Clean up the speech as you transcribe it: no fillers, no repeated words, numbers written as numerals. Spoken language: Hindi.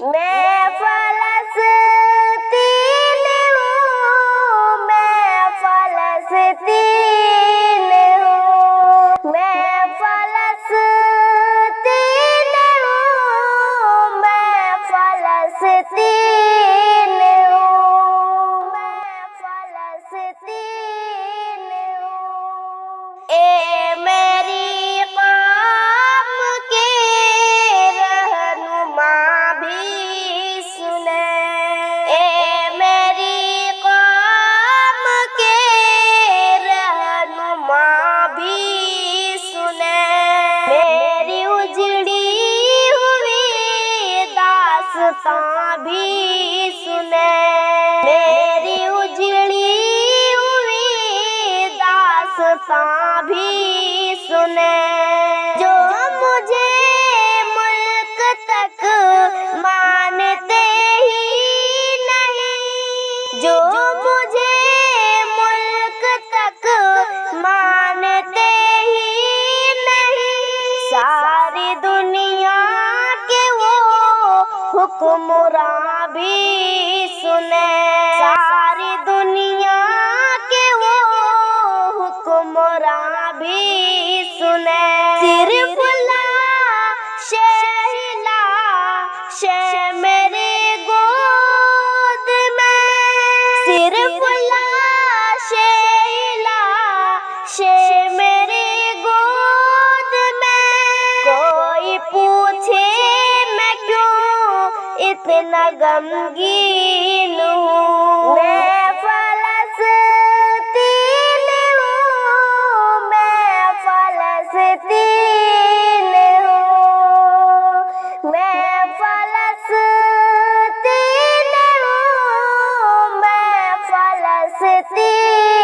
मैं फलस्तीन हूँ, मैं फलस्तीन हूँ, मैं फलस्तीन हूँ, मैं फलस्तीन हूँ, मैं फलस्तीन हूँ। ए मेरी कौम के रहनुमा भी सुने, ए मेरी कौम के रहनुमा भी सुने, मेरी उजड़ी हुई दास्तां भी सुने, मेरी उजड़ी हुई दास्तां भी सुने। जो मुझे मुल्क तक मानते ही नहीं, जो मुझे मुल्क तक मानते ही नहीं, सारी दुनिया के वो हुक्मरां भी सुने, सारी दुनिया के वो हुक्मरां भी सुने। सिर्फ लाशे मेरे गोद में, सिर्फ लाशे मेरे गोद में। कोई पूछे मैं क्यों इतना गमगीन हूँ, मैं फलस्तीन हूँ, मैं फलस्तीन हूँ, मैं फलस्तीन हूँ, मैं फलस्तीन